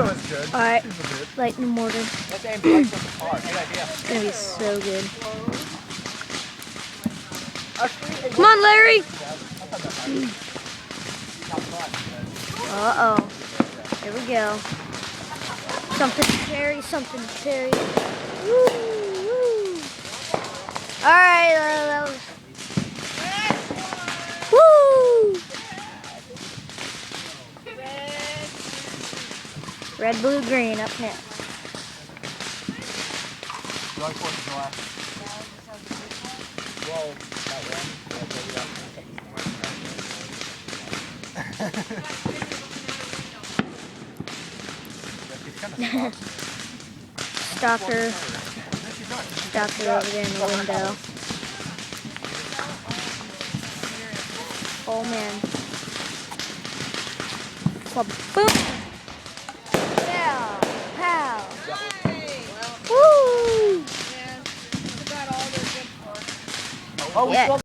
always good. Alright, Seems good. light in the mortar. Let's aim right for the car. Good idea. It's gonna be so good. Actually, Come on, Larry! Uh-oh. Here we go. Something cherry, something cherry. Woo, woo. Alright, that was... Woo! Red, blue, green up next. July 4th of July. Whoa, that Stalker over there in the window. Oh man. Boom! Yeah! Pow! Woo! Oh, we Yeah.